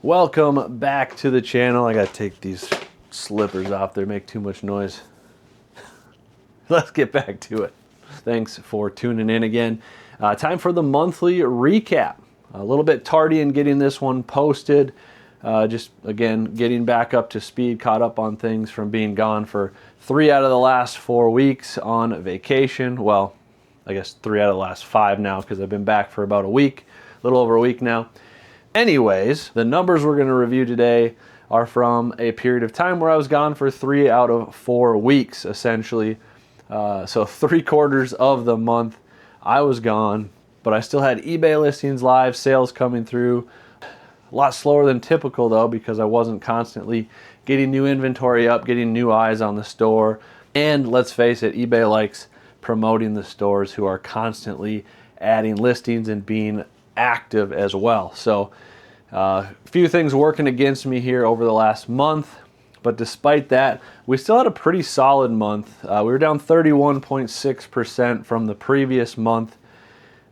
Welcome back to the channel. I gotta take these slippers off, they make too much noise. Let's get back to it. Thanks for tuning in again. Time for the monthly recap. A little bit tardy in getting this one posted. Just again, getting back up to speed, caught up on things from being gone for 3 out of the last 4 weeks on vacation. Well, I guess 3 out of the last 5 now, because I've been back for about a week, a little over a week now. Anyways, the numbers we're going to review today are from a period of time where I was gone for 3 out of 4 weeks, essentially. So 3/4 of the month I was gone, but I still had eBay listings live, sales coming through. A lot slower than typical though, because I wasn't constantly getting new inventory up, getting new eyes on the store. And let's face it, eBay likes promoting the stores who are constantly adding listings and being active as well. So a few things working against me here over the last month, but despite that, we still had a pretty solid month. We were down 31.6% from the previous month,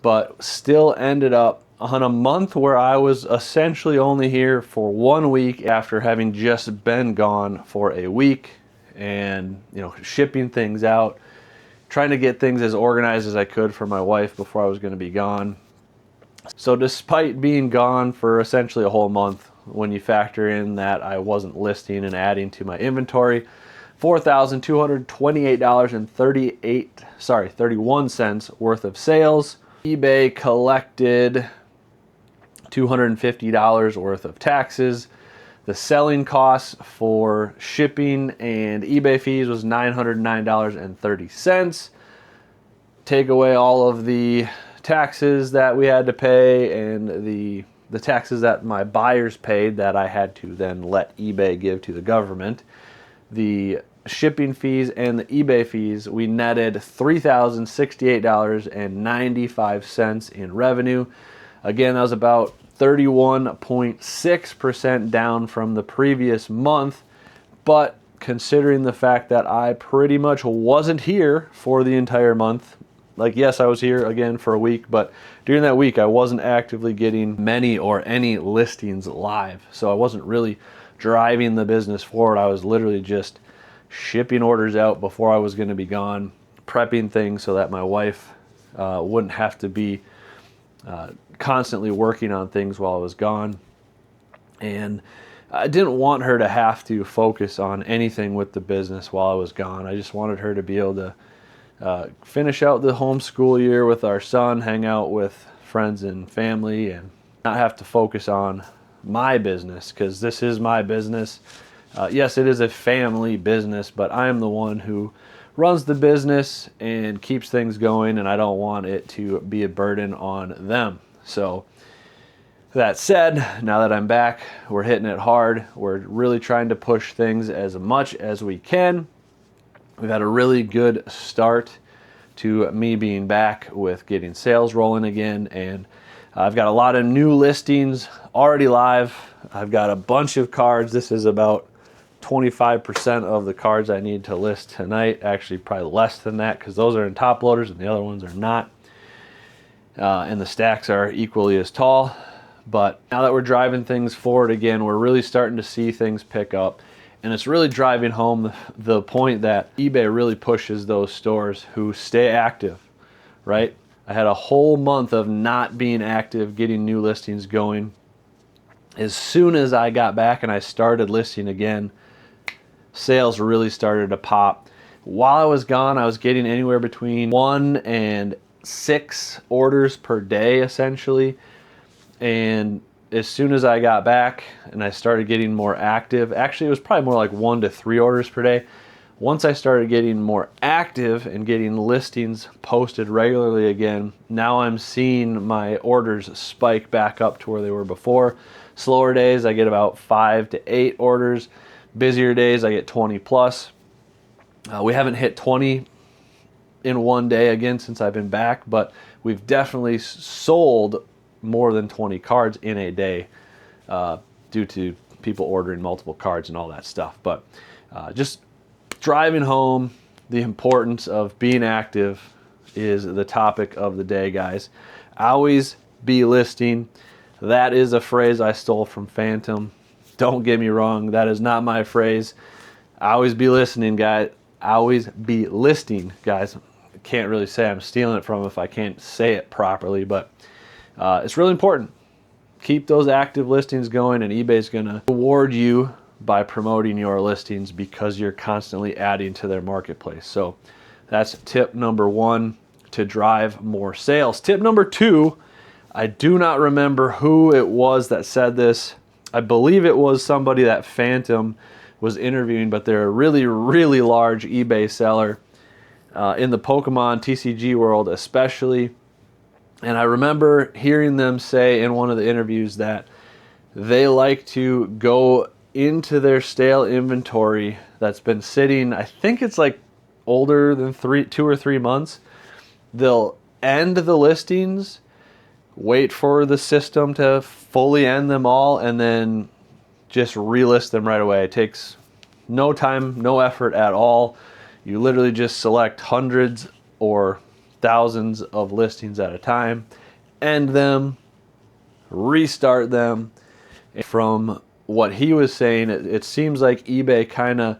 but still ended up on a month where I was essentially only here for 1 week after having just been gone for a week, and shipping things out, trying to get things as organized as I could for my wife before I was going to be gone. So despite being gone for essentially a whole month, when you factor in that I wasn't listing and adding to my inventory, $4,228.31 worth of sales. eBay collected $250 worth of taxes. The selling costs for shipping and eBay fees was $909.30. Take away all of the taxes that we had to pay and the taxes that my buyers paid that I had to then let eBay give to the government. The shipping fees and the eBay fees, we netted $3,068.95 in revenue. Again, that was about 31.6% down from the previous month, but considering the fact that I pretty much wasn't here for the entire month, like, yes, I was here again for a week, but during that week, I wasn't actively getting many or any listings live. So I wasn't really driving the business forward. I was literally just shipping orders out before I was going to be gone, prepping things so that my wife wouldn't have to be constantly working on things while I was gone. And I didn't want her to have to focus on anything with the business while I was gone. I just wanted her to be able to finish out the homeschool year with our son, hang out with friends and family, and not have to focus on my business, because this is my business. Yes, it is a family business, but I am the one who runs the business and keeps things going, and I don't want it to be a burden on them. So that said, now that I'm back, we're hitting it hard. We're really trying to push things as much as we can. We've had a really good start to me being back with getting sales rolling again, and I've got a lot of new listings already live. I've got a bunch of cards. This is about 25% of the cards I need to list tonight. Actually, probably less than that, because those are in top loaders and the other ones are not. And the stacks are equally as tall. But now that we're driving things forward again, we're really starting to see things pick up. And it's really driving home the point that eBay really pushes those stores who stay active, right? I had a whole month of not being active, getting new listings going. As soon as I got back and I started listing again, sales really started to pop. While I was gone, I was getting anywhere between 1 and 6 orders per day, essentially. And as soon as I got back and I started getting more active, actually it was probably more like 1 to 3 orders per day. Once I started getting more active and getting listings posted regularly again, now I'm seeing my orders spike back up to where they were before. Slower days, I get about 5 to 8 orders. Busier days, I get 20 plus. We haven't hit 20 in one day again since I've been back, but we've definitely sold more than 20 cards in a day due to people ordering multiple cards and all that stuff. But just driving home the importance of being active is the topic of the day, guys. Always be listing. That is a phrase I stole from Phantom. Don't get me wrong, that is not my phrase. Always be listening, guys. Always be listing, guys. I can't really say I'm stealing it from him if I can't say it properly, but it's really important. Keep those active listings going, and eBay's gonna reward you by promoting your listings because you're constantly adding to their marketplace. So that's tip number 1 to drive more sales. Tip number 2, I do not remember who it was that said this. I believe it was somebody that Phantom was interviewing, but they're a really, really large eBay seller in the Pokemon TCG world especially. And I remember hearing them say in one of the interviews that they like to go into their stale inventory that's been sitting, I think it's like older than 2 or 3 months. They'll end the listings, wait for the system to fully end them all, and then just relist them right away. It takes no time, no effort at all. You literally just select hundreds or thousands of listings at a time, end them, restart them. From what he was saying, it seems like eBay kind of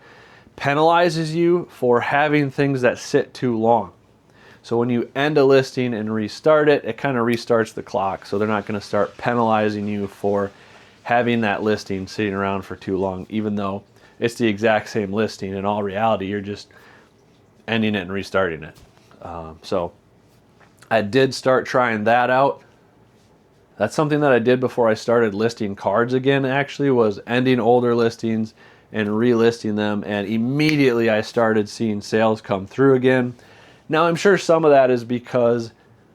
penalizes you for having things that sit too long. So when you end a listing and restart it, it kind of restarts the clock. So they're not going to start penalizing you for having that listing sitting around for too long, even though it's the exact same listing. In all reality, you're just ending it and restarting it. So I did start trying that out. That's something that I did before I started listing cards again, actually, was ending older listings and relisting them. And immediately I started seeing sales come through again. Now, I'm sure some of that is because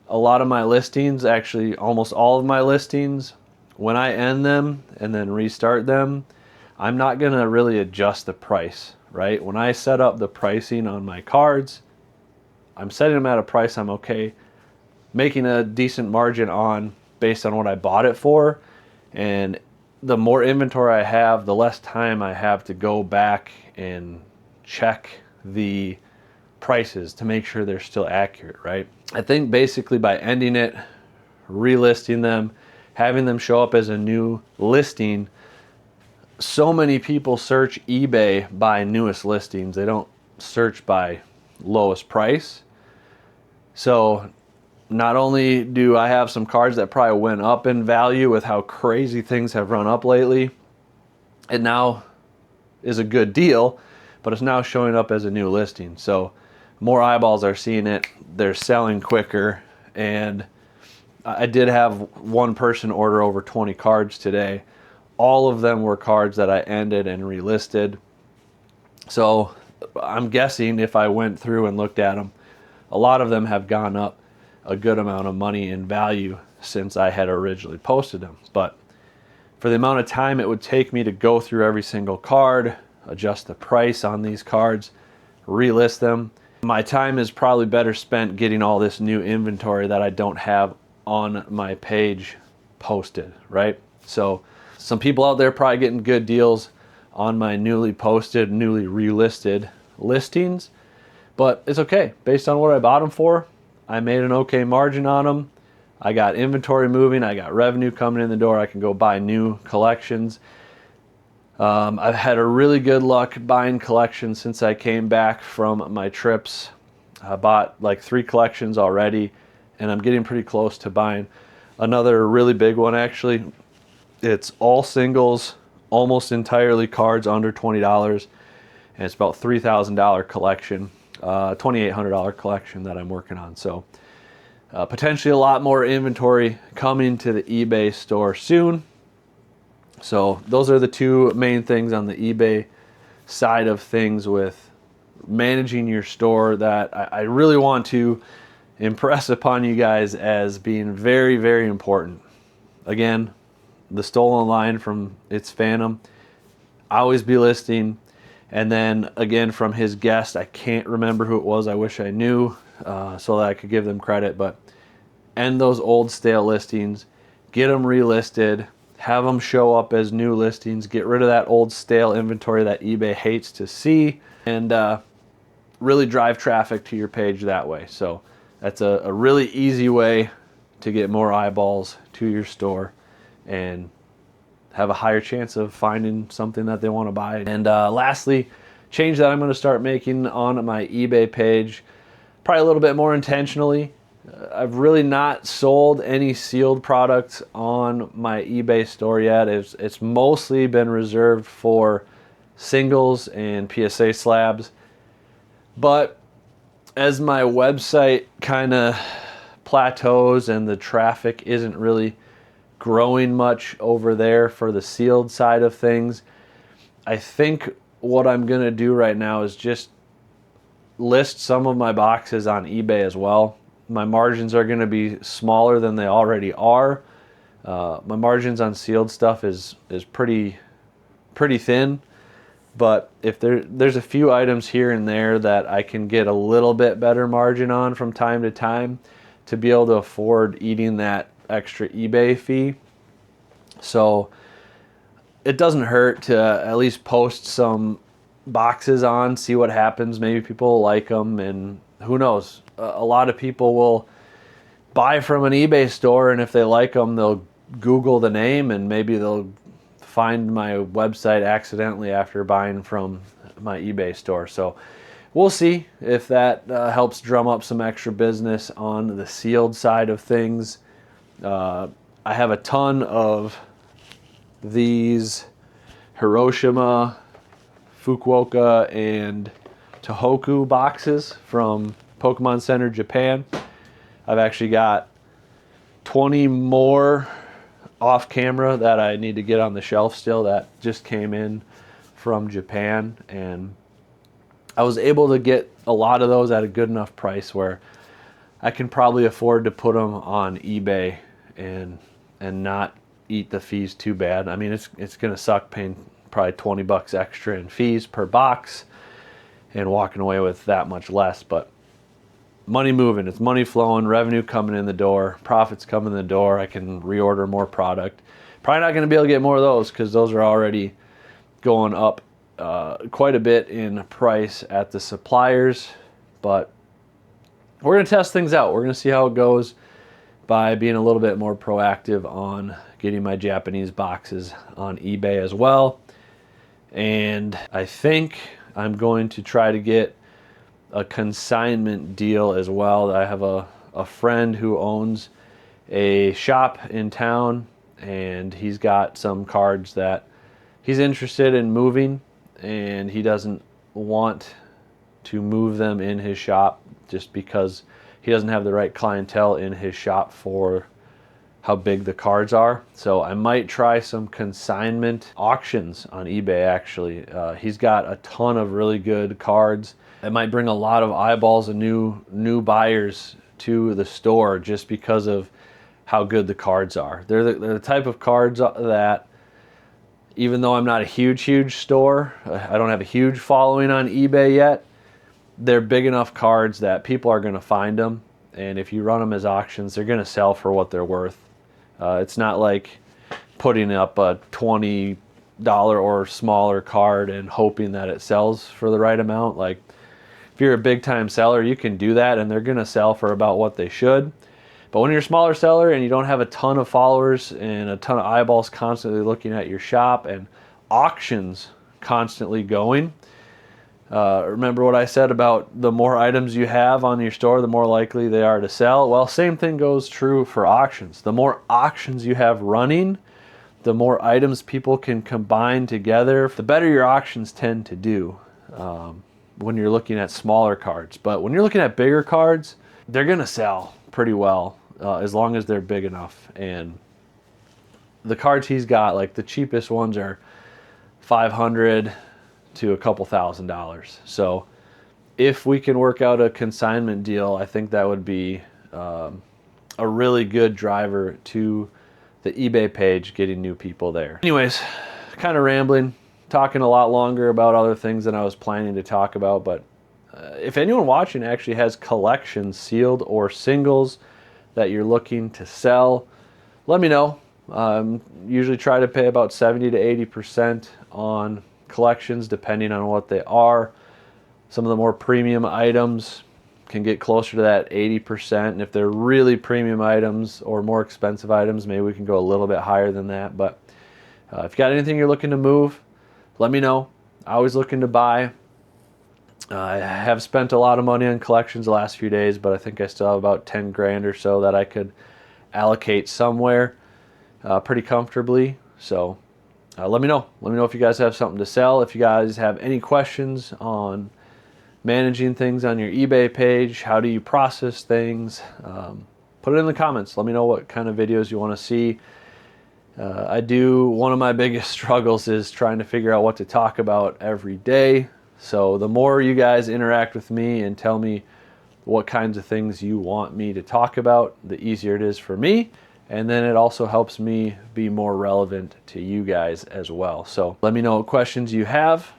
a lot of my listings, actually almost all of my listings, when I end them and then restart them, I'm not going to really adjust the price, right? When I set up the pricing on my cards, I'm setting them at a price I'm okay making a decent margin on based on what I bought it for. And the more inventory I have, the less time I have to go back and check the prices to make sure they're still accurate, right? I think basically by ending it, relisting them, having them show up as a new listing, so many people search eBay by newest listings. They don't search by lowest price. So not only do I have some cards that probably went up in value with how crazy things have run up lately, it now is a good deal, but it's now showing up as a new listing. So more eyeballs are seeing it, they're selling quicker, and I did have one person order over 20 cards today. All of them were cards that I ended and relisted. So I'm guessing if I went through and looked at them, a lot of them have gone up a good amount of money in value since I had originally posted them. But for the amount of time it would take me to go through every single card, adjust the price on these cards, relist them, my time is probably better spent getting all this new inventory that I don't have on my page posted, right? So some people out there probably getting good deals on my newly posted, newly relisted listings, but it's okay. Based on what I bought them for, I made an okay margin on them. I got inventory moving, I got revenue coming in the door, I can go buy new collections. I've had a really good luck buying collections since I came back from my trips. I bought like 3 collections already, and I'm getting pretty close to buying another really big one actually. It's all singles, almost entirely cards under $20, and it's about $3,000 collection, $2,800 collection that I'm working on. So potentially a lot more inventory coming to the eBay store soon. So those are the 2 main things on the eBay side of things with managing your store that I really want to impress upon you guys as being very, very important. Again, the stolen line from It's Phantom, always be listing. And then again from his guest, I can't remember who it was, I wish I knew so that I could give them credit, but end those old stale listings, get them relisted, have them show up as new listings, get rid of that old stale inventory that eBay hates to see, and really drive traffic to your page that way. So that's a really easy way to get more eyeballs to your store and have a higher chance of finding something that they want to buy. And lastly, change that I'm going to start making on my eBay page, probably a little bit more intentionally. I've really not sold any sealed products on my eBay store yet. It's mostly been reserved for singles and PSA slabs. But as my website kind of plateaus and the traffic isn't really growing much over there for the sealed side of things, I think what I'm going to do right now is just list some of my boxes on eBay as well. My margins are going to be smaller than they already are. My margins on sealed stuff is pretty thin, but if there's a few items here and there that I can get a little bit better margin on from time to time to be able to afford eating that extra eBay fee. So it doesn't hurt to at least post some boxes on, see what happens. Maybe people like them, and who knows, a lot of people will buy from an eBay store, and if they like them, they'll Google the name and maybe they'll find my website accidentally after buying from my eBay store. So we'll see if that helps drum up some extra business on the sealed side of things. I have a ton of these Hiroshima, Fukuoka, and Tohoku boxes from Pokemon Center Japan. I've actually got 20 more off camera that I need to get on the shelf still that just came in from Japan, and I was able to get a lot of those at a good enough price where I can probably afford to put them on eBay and not eat the fees too bad. I mean, it's gonna suck paying probably 20 bucks extra in fees per box and walking away with that much less, but money moving, it's money flowing, revenue coming in the door, profits coming in the door. I can reorder more product. Probably not going to be able to get more of those because those are already going up quite a bit in price at the suppliers, but we're going to test things out. We're going to see how it goes by being a little bit more proactive on getting my Japanese boxes on eBay as well. And I think I'm going to try to get a consignment deal as well. I have a friend who owns a shop in town, and he's got some cards that he's interested in moving, and he doesn't want to move them in his shop just because he doesn't have the right clientele in his shop for how big the cards are. So I might try some consignment auctions on eBay actually. He's got a ton of really good cards. It might bring a lot of eyeballs and new buyers to the store just because of how good the cards are. They're the type of cards that, even though I'm not a huge store, I don't have a huge following on eBay yet, they're big enough cards that people are going to find them. And if you run them as auctions, they're going to sell for what they're worth. It's not like putting up a $20 or smaller card and hoping that it sells for the right amount. Like, if you're a big time seller, you can do that and they're going to sell for about what they should. But when you're a smaller seller and you don't have a ton of followers and a ton of eyeballs constantly looking at your shop and auctions constantly going, remember what I said about the more items you have on your store, the more likely they are to sell? Well, same thing goes true for auctions. The more auctions you have running, the more items people can combine together, the better your auctions tend to do when you're looking at smaller cards. But when you're looking at bigger cards, they're going to sell pretty well as long as they're big enough. And the cards he's got, like the cheapest ones are $500 to a couple $1,000s. So if we can work out a consignment deal, I think that would be a really good driver to the eBay page, getting new people there. Anyways, kind of rambling, talking a lot longer about other things than I was planning to talk about, but if anyone watching actually has collections, sealed or singles, that you're looking to sell, let me know. Usually try to pay about 70 to 80% on collections depending on what they are. Some of the more premium items can get closer to that 80%. And if they're really premium items or more expensive items, maybe we can go a little bit higher than that. But if you got anything you're looking to move, let me know. I always looking to buy. I have spent a lot of money on collections the last few days, but I think I still have about 10 grand or so that I could allocate somewhere pretty comfortably. So let me know. Let me know if you guys have something to sell. If you guys have any questions on managing things on your eBay page, how do you process things, put it in the comments. Let me know what kind of videos you want to see. One of my biggest struggles is trying to figure out what to talk about every day. So the more you guys interact with me and tell me what kinds of things you want me to talk about, the easier it is for me. And then it also helps me be more relevant to you guys as well. So let me know what questions you have.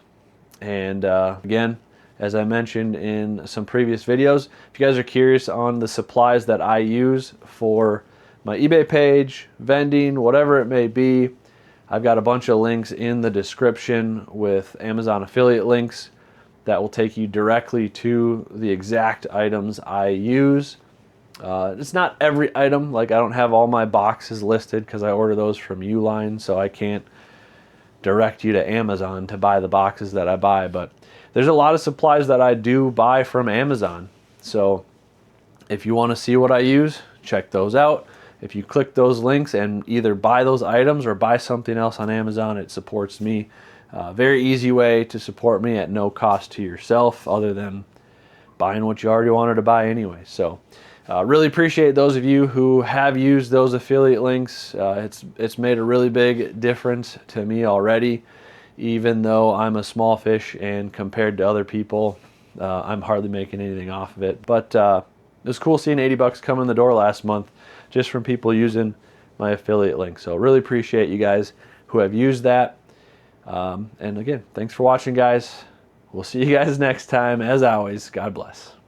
And again, as I mentioned in some previous videos, if you guys are curious on the supplies that I use for my eBay page, vending, whatever it may be, I've got a bunch of links in the description with Amazon affiliate links that will take you directly to the exact items I use. It's not every item. Like, I don't have all my boxes listed because I order those from Uline, so I can't direct you to Amazon to buy the boxes that I buy. But there's a lot of supplies that I do buy from Amazon. So if you want to see what I use, check those out. If you click those links and either buy those items or buy something else on Amazon, it supports me. Very easy way to support me at no cost to yourself other than buying what you already wanted to buy anyway. So really appreciate those of you who have used those affiliate links. It's made a really big difference to me already, even though I'm a small fish and compared to other people, I'm hardly making anything off of it. But it was cool seeing 80 bucks come in the door last month just from people using my affiliate link. So really appreciate you guys who have used that. And again, thanks for watching, guys. We'll see you guys next time. As always, God bless.